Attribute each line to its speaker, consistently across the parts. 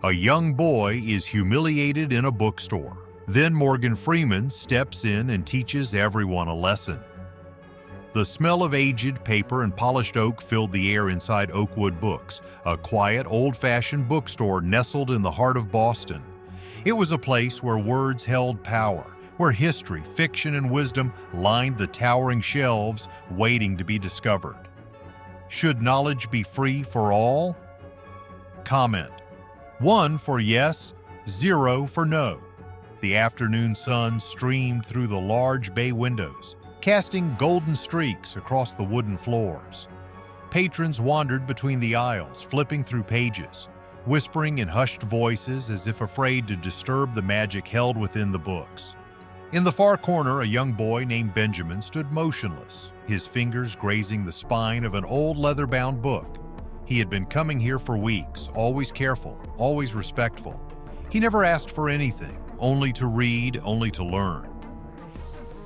Speaker 1: A young boy is humiliated in a bookstore. Then Morgan Freeman steps in and teaches everyone a lesson. The smell of aged paper and polished oak filled the air inside Oakwood Books, a quiet, old-fashioned bookstore nestled in the heart of Boston. It was a place where words held power, where history, fiction, and wisdom lined the towering shelves, waiting to be discovered. Should knowledge be free for all? Comment: 1 for yes, 0 for no. The afternoon sun streamed through the large bay windows, casting golden streaks across the wooden floors. Patrons wandered between the aisles, flipping through pages, whispering in hushed voices as if afraid to disturb the magic held within the books. In the far corner, a young boy named Benjamin stood motionless, his fingers grazing the spine of an old leather-bound book. He had been coming here for weeks, always careful, always respectful. He never asked for anything, only to read, only to learn.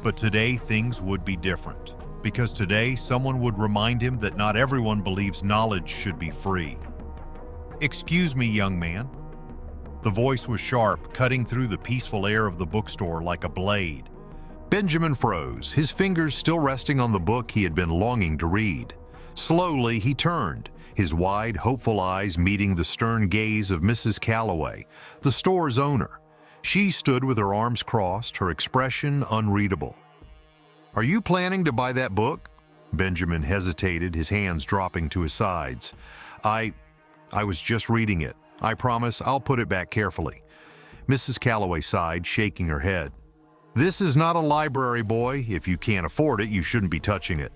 Speaker 1: But today things would be different, because today someone would remind him that not everyone believes knowledge should be free. "Excuse me, young man." The voice was sharp, cutting through the peaceful air of the bookstore like a blade. Benjamin froze, his fingers still resting on the book he had been longing to read. Slowly he turned, his wide, hopeful eyes meeting the stern gaze of Mrs. Calloway, the store's owner. She stood with her arms crossed, her expression unreadable. "Are you planning to buy that book?" Benjamin hesitated, his hands dropping to his sides. I was just reading it. I promise I'll put it back carefully." Mrs. Calloway sighed, shaking her head. "This is not a library, boy. If you can't afford it, you shouldn't be touching it."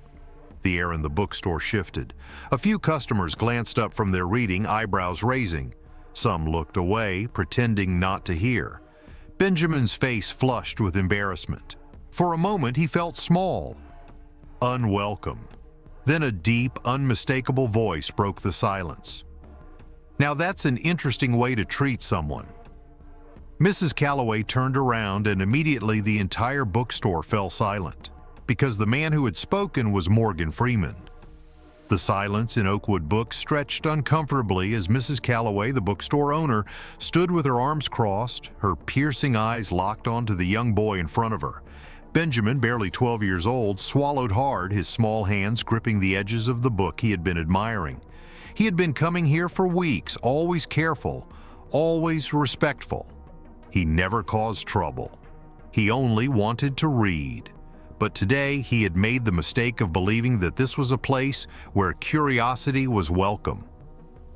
Speaker 1: The air in the bookstore shifted. A few customers glanced up from their reading, eyebrows raising. Some looked away, pretending not to hear. Benjamin's face flushed with embarrassment. For a moment, he felt small, unwelcome. Then a deep, unmistakable voice broke the silence. "Now that's an interesting way to treat someone." Mrs. Calloway turned around, and immediately the entire bookstore fell silent, because the man who had spoken was Morgan Freeman. The silence in Oakwood Books stretched uncomfortably as Mrs. Calloway, the bookstore owner, stood with her arms crossed, her piercing eyes locked onto the young boy in front of her. Benjamin, barely 12 years old, swallowed hard, his small hands gripping the edges of the book he had been admiring. He had been coming here for weeks, always careful, always respectful. He never caused trouble. He only wanted to read. But today he had made the mistake of believing that this was a place where curiosity was welcome.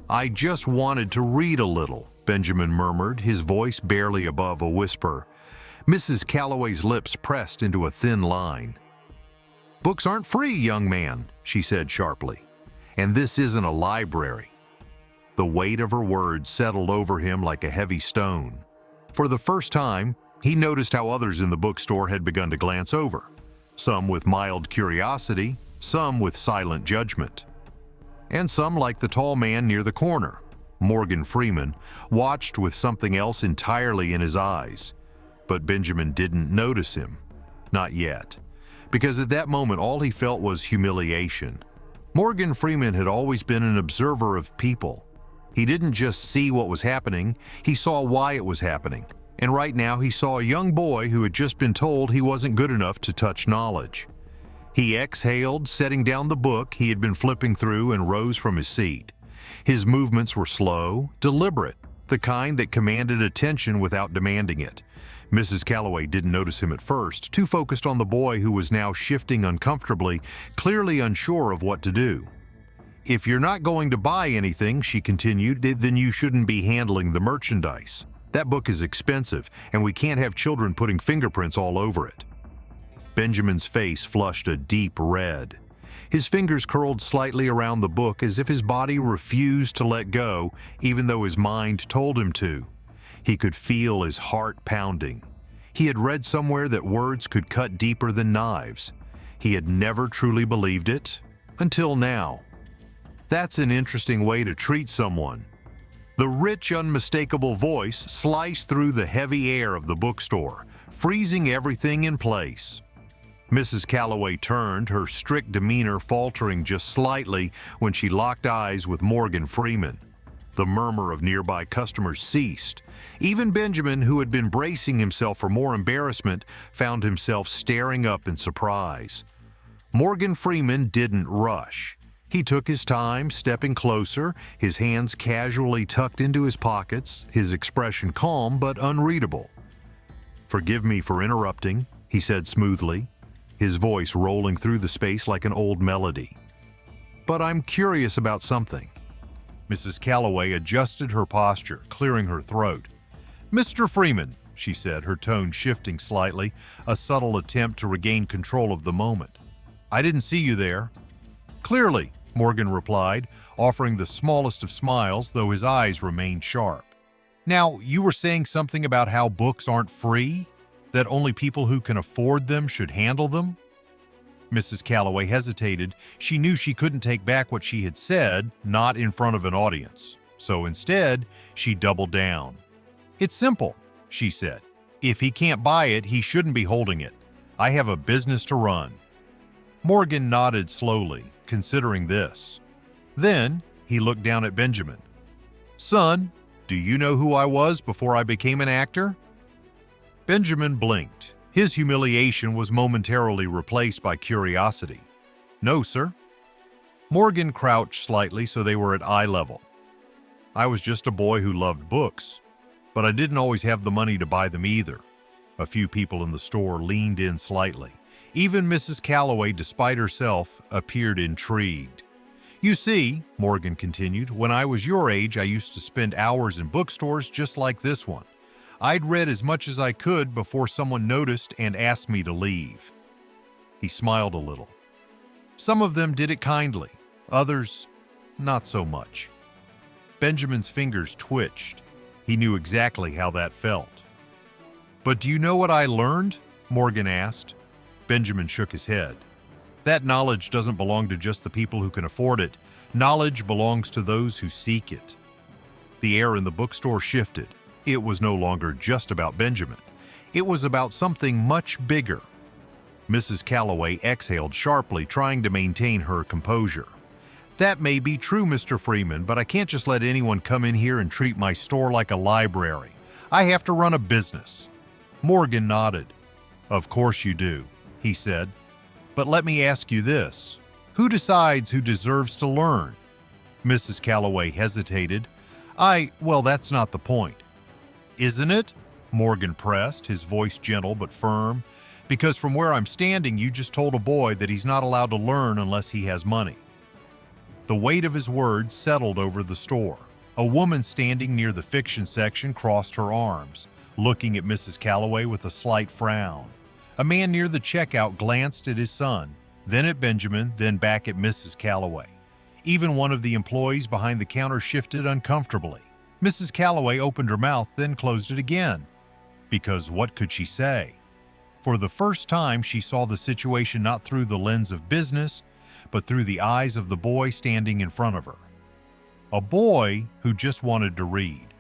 Speaker 1: "I just wanted to read a little," Benjamin murmured, his voice barely above a whisper. Mrs. Calloway's lips pressed into a thin line. "Books aren't free, young man," she said sharply. "And this isn't a library." The weight of her words settled over him like a heavy stone. For the first time, he noticed how others in the bookstore had begun to glance over. Some with mild curiosity, some with silent judgment. And some, like the tall man near the corner, Morgan Freeman, watched with something else entirely in his eyes. But Benjamin didn't notice him. Not yet. Because at that moment all he felt was humiliation. Morgan Freeman had always been an observer of people. He didn't just see what was happening, he saw why it was happening. And right now he saw a young boy who had just been told he wasn't good enough to touch knowledge. He exhaled, setting down the book he had been flipping through, and rose from his seat. His movements were slow, deliberate, the kind that commanded attention without demanding it. Mrs. Calloway didn't notice him at first, too focused on the boy who was now shifting uncomfortably, clearly unsure of what to do. "If you're not going to buy anything," she continued, "then you shouldn't be handling the merchandise. That book is expensive, and we can't have children putting fingerprints all over it." Benjamin's face flushed a deep red. His fingers curled slightly around the book as if his body refused to let go, even though his mind told him to. He could feel his heart pounding. He had read somewhere that words could cut deeper than knives. He had never truly believed it, until now. "That's an interesting way to treat someone." The rich, unmistakable voice sliced through the heavy air of the bookstore, freezing everything in place. Mrs. Calloway turned, her strict demeanor faltering just slightly when she locked eyes with Morgan Freeman. The murmur of nearby customers ceased. Even Benjamin, who had been bracing himself for more embarrassment, found himself staring up in surprise. Morgan Freeman didn't rush. He took his time, stepping closer, his hands casually tucked into his pockets, his expression calm but unreadable. "Forgive me for interrupting," he said smoothly, his voice rolling through the space like an old melody. "But I'm curious about something." Mrs. Calloway adjusted her posture, clearing her throat. "Mr. Freeman," she said, her tone shifting slightly, a subtle attempt to regain control of the moment. "I didn't see you there." "Clearly," Morgan replied, offering the smallest of smiles, though his eyes remained sharp. "Now, you were saying something about how books aren't free? That only people who can afford them should handle them?" Mrs. Calloway hesitated. She knew she couldn't take back what she had said, not in front of an audience. So instead, she doubled down. "It's simple," she said. "If he can't buy it, he shouldn't be holding it. I have a business to run." Morgan nodded slowly, considering this. Then he looked down at Benjamin. "Son, do you know who I was before I became an actor?" Benjamin blinked. His humiliation was momentarily replaced by curiosity. "No, sir." Morgan crouched slightly so they were at eye level. "I was just a boy who loved books, but I didn't always have the money to buy them either." A few people in the store leaned in slightly. Even Mrs. Calloway, despite herself, appeared intrigued. "You see," Morgan continued, "when I was your age, I used to spend hours in bookstores just like this one. I'd read as much as I could before someone noticed and asked me to leave." He smiled a little. "Some of them did it kindly, others, not so much." Benjamin's fingers twitched. He knew exactly how that felt. "But do you know what I learned?" Morgan asked. Benjamin shook his head. "That knowledge doesn't belong to just the people who can afford it. Knowledge belongs to those who seek it." The air in the bookstore shifted. It was no longer just about Benjamin. It was about something much bigger. Mrs. Calloway exhaled sharply, trying to maintain her composure. "That may be true, Mr. Freeman, but I can't just let anyone come in here and treat my store like a library. I have to run a business." Morgan nodded. "Of course you do," he said. "But let me ask you this. Who decides who deserves to learn?" Mrs. Calloway hesitated. Well, that's not the point." "Isn't it?" Morgan pressed, his voice gentle but firm. "Because from where I'm standing, you just told a boy that he's not allowed to learn unless he has money." The weight of his words settled over the store. A woman standing near the fiction section crossed her arms, looking at Mrs. Calloway with a slight frown. A man near the checkout glanced at his son, then at Benjamin, then back at Mrs. Calloway. Even one of the employees behind the counter shifted uncomfortably. Mrs. Calloway opened her mouth, then closed it again. Because what could she say? For the first time, she saw the situation not through the lens of business, but through the eyes of the boy standing in front of her. A boy who just wanted to read.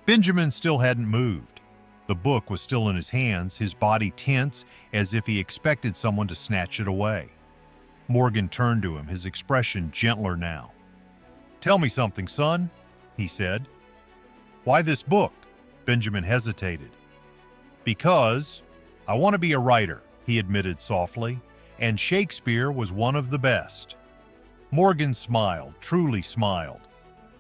Speaker 1: Benjamin still hadn't moved. The book was still in his hands, his body tense as if he expected someone to snatch it away. Morgan turned to him, his expression gentler now. "Tell me something, son," he said. "Why this book?" Benjamin hesitated. "Because I want to be a writer," he admitted softly, "and Shakespeare was one of the best." Morgan smiled, truly smiled.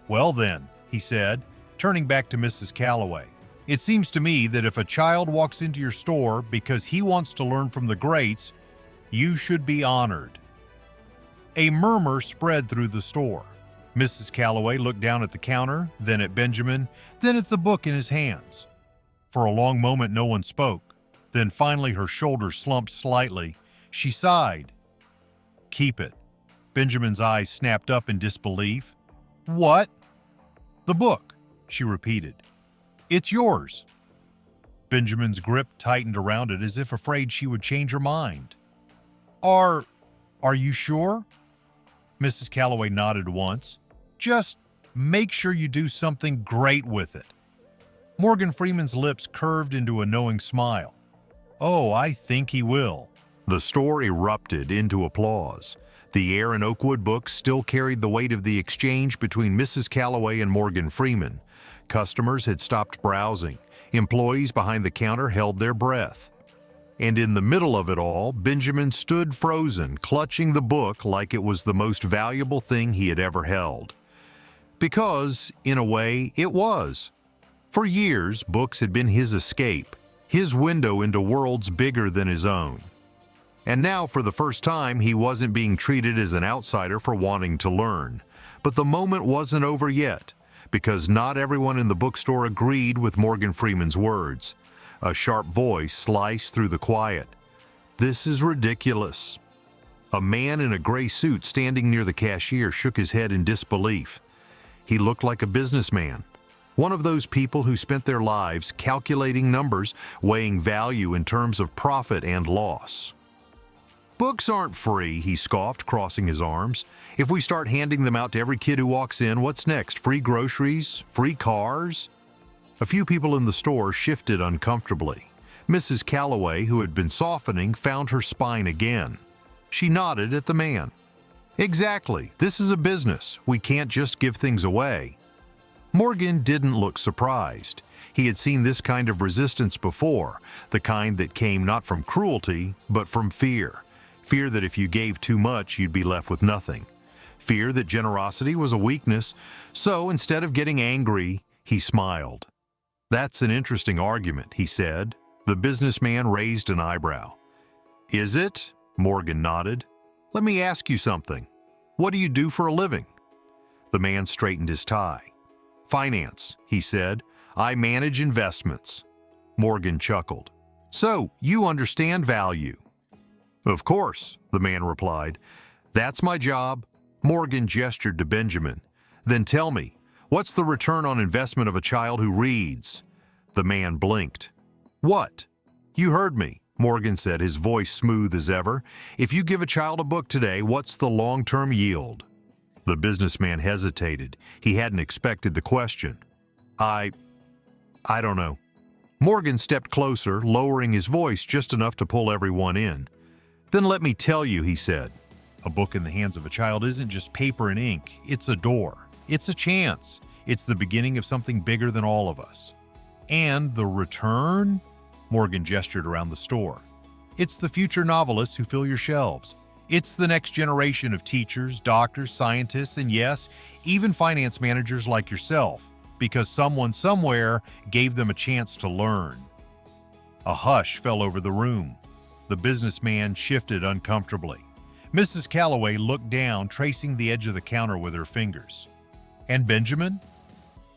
Speaker 1: "Well then," he said, turning back to Mrs. Calloway, "it seems to me that if a child walks into your store because he wants to learn from the greats, you should be honored." A murmur spread through the store. Mrs. Calloway looked down at the counter, then at Benjamin, then at the book in his hands. For a long moment, no one spoke. Then finally, her shoulders slumped slightly. She sighed. "Keep it." Benjamin's eyes snapped up in disbelief. "What?" "The book," she repeated. "It's yours." Benjamin's grip tightened around it as if afraid she would change her mind. Are you sure?" Mrs. Calloway nodded once. "Just make sure you do something great with it." Morgan Freeman's lips curved into a knowing smile. "Oh, I think he will." The store erupted into applause. The air in Oakwood Books still carried the weight of the exchange between Mrs. Calloway and Morgan Freeman. Customers had stopped browsing. Employees behind the counter held their breath. And in the middle of it all, Benjamin stood frozen, clutching the book like it was the most valuable thing he had ever held. Because, in a way, it was. For years, books had been his escape, his window into worlds bigger than his own. And now, for the first time, he wasn't being treated as an outsider for wanting to learn. But the moment wasn't over yet, because not everyone in the bookstore agreed with Morgan Freeman's words. A sharp voice sliced through the quiet. "This is ridiculous." A man in a gray suit standing near the cashier shook his head in disbelief. He looked like a businessman, one of those people who spent their lives calculating numbers, weighing value in terms of profit and loss. "Books aren't free," he scoffed, crossing his arms. "If we start handing them out to every kid who walks in, what's next? Free groceries? Free cars?" A few people in the store shifted uncomfortably. Mrs. Calloway, who had been softening, found her spine again. She nodded at the man. "Exactly. This is a business. We can't just give things away." Morgan didn't look surprised. He had seen this kind of resistance before, the kind that came not from cruelty, but from fear. Fear that if you gave too much, you'd be left with nothing. Fear that generosity was a weakness. So instead of getting angry, he smiled. "That's an interesting argument," he said. The businessman raised an eyebrow. "Is it?" Morgan nodded. "Let me ask you something. What do you do for a living?" The man straightened his tie. "Finance," he said. "I manage investments." Morgan chuckled. "So, you understand value?" "Of course," the man replied. "That's my job." Morgan gestured to Benjamin. "Then tell me, what's the return on investment of a child who reads?" The man blinked. "What?" "You heard me," Morgan said, his voice smooth as ever. "If you give a child a book today, what's the long-term yield?" The businessman hesitated. He hadn't expected the question. I don't know." Morgan stepped closer, lowering his voice just enough to pull everyone in. "Then let me tell you," he said. "A book in the hands of a child isn't just paper and ink. It's a door. It's a chance. It's the beginning of something bigger than all of us." "And the return?" Morgan gestured around the store. "It's the future novelists who fill your shelves. It's the next generation of teachers, doctors, scientists, and yes, even finance managers like yourself, because someone somewhere gave them a chance to learn." A hush fell over the room. The businessman shifted uncomfortably. Mrs. Calloway looked down, tracing the edge of the counter with her fingers. "And Benjamin?"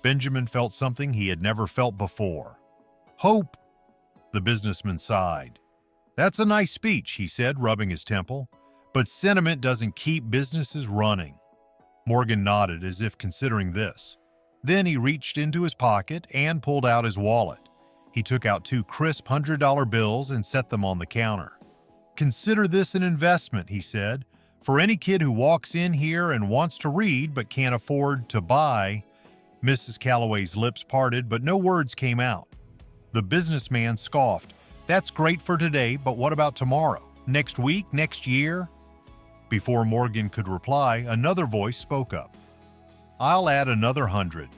Speaker 1: Benjamin felt something he had never felt before. "Hope." The businessman sighed. "That's a nice speech," he said, rubbing his temple. "But sentiment doesn't keep businesses running." Morgan nodded as if considering this. Then he reached into his pocket and pulled out his wallet. He took out 2 crisp $100 bills and set them on the counter. "Consider this an investment," he said. "For any kid who walks in here and wants to read but can't afford to buy." Mrs. Calloway's lips parted, but no words came out. The businessman scoffed. "That's great for today, but what about tomorrow? Next week? Next year?" Before Morgan could reply, another voice spoke up. "I'll add another 100.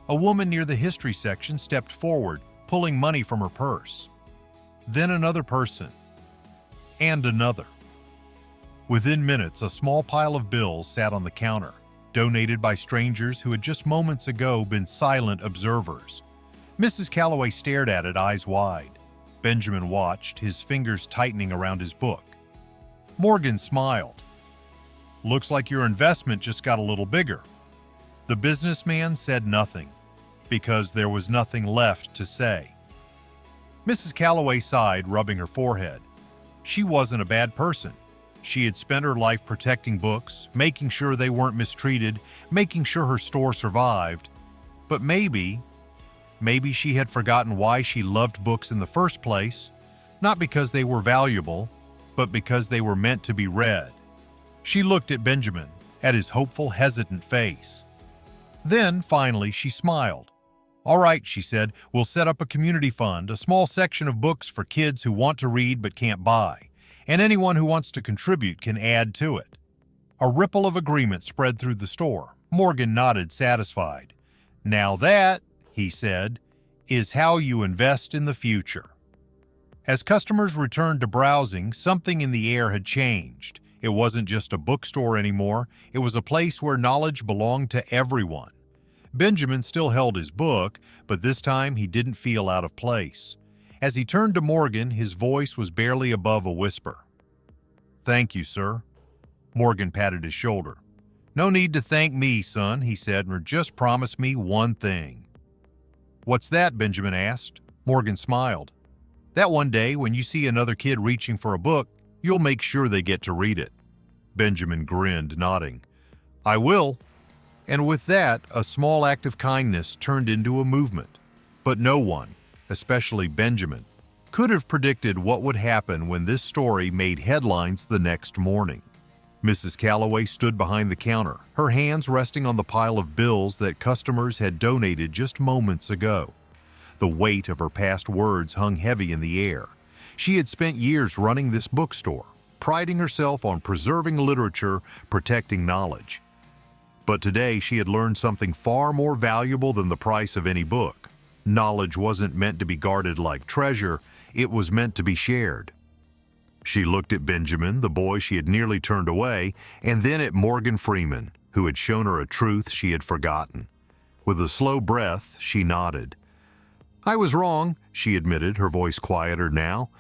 Speaker 1: A woman near the history section stepped forward, pulling money from her purse. Then another person. And another. Within minutes, a small pile of bills sat on the counter, donated by strangers who had just moments ago been silent observers. Mrs. Calloway stared at it, eyes wide. Benjamin watched, his fingers tightening around his book. Morgan smiled. "Looks like your investment just got a little bigger." The businessman said nothing, because there was nothing left to say. Mrs. Calloway sighed, rubbing her forehead. She wasn't a bad person. She had spent her life protecting books, making sure they weren't mistreated, making sure her store survived. But maybe she had forgotten why she loved books in the first place, not because they were valuable, but because they were meant to be read. She looked at Benjamin, at his hopeful, hesitant face. Then, finally, she smiled. "All right," she said, "we'll set up a community fund, a small section of books for kids who want to read but can't buy. and anyone who wants to contribute can add to it. A ripple of agreement spread through the store. Morgan nodded, satisfied. "Now that," he said, "is how you invest in the future." As customers returned to browsing, something in the air had changed. It wasn't just a bookstore anymore. It was a place where knowledge belonged to everyone. Benjamin still held his book, but this time he didn't feel out of place. As he turned to Morgan, his voice was barely above a whisper. "Thank you, sir." Morgan patted his shoulder. "No need to thank me, son," he said, "just promise me one thing." "What's that?" Benjamin asked. Morgan smiled. "That one day, when you see another kid reaching for a book, you'll make sure they get to read it." Benjamin grinned, nodding. "I will." And with that, a small act of kindness turned into a movement. But no one, especially Benjamin, could have predicted what would happen when this story made headlines the next morning. Mrs. Calloway stood behind the counter, her hands resting on the pile of bills that customers had donated just moments ago. The weight of her past words hung heavy in the air. She had spent years running this bookstore, priding herself on preserving literature, protecting knowledge. But today she had learned something far more valuable than the price of any book. Knowledge wasn't meant to be guarded like treasure, it was meant to be shared. She looked at Benjamin, the boy she had nearly turned away, and then at Morgan Freeman, who had shown her a truth she had forgotten. With a slow breath, she nodded. "I was wrong," she admitted, her voice quieter now.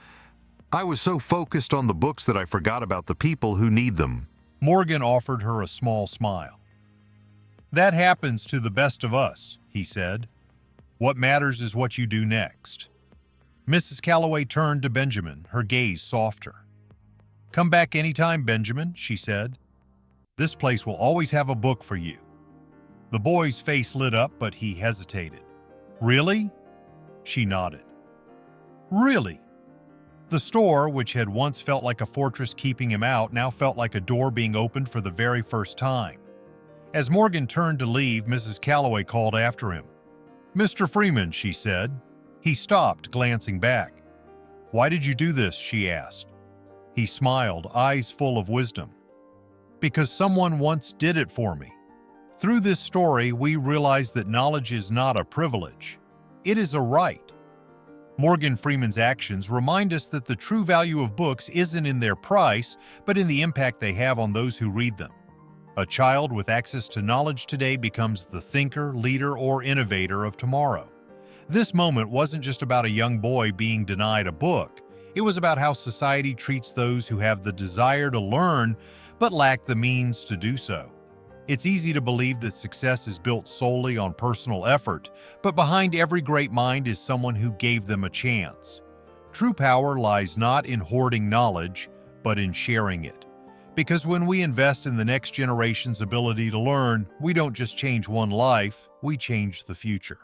Speaker 1: "I was so focused on the books that I forgot about the people who need them." Morgan offered her a small smile. "That happens to the best of us," he said. "What matters is what you do next." Mrs. Calloway turned to Benjamin, her gaze softer. "Come back anytime, Benjamin," she said. "This place will always have a book for you." The boy's face lit up, but he hesitated. "Really?" She nodded. "Really?" The store, which had once felt like a fortress keeping him out, now felt like a door being opened for the very first time. As Morgan turned to leave, Mrs. Calloway called after him. "Mr. Freeman," she said. He stopped, glancing back. "Why did you do this?" she asked. He smiled, eyes full of wisdom. "Because someone once did it for me." Through this story, we realize that knowledge is not a privilege. It is a right. Morgan Freeman's actions remind us that the true value of books isn't in their price, but in the impact they have on those who read them. A child with access to knowledge today becomes the thinker, leader, or innovator of tomorrow. This moment wasn't just about a young boy being denied a book. It was about how society treats those who have the desire to learn but lack the means to do so. It's easy to believe that success is built solely on personal effort, but behind every great mind is someone who gave them a chance. True power lies not in hoarding knowledge, but in sharing it. Because when we invest in the next generation's ability to learn, we don't just change one life, we change the future.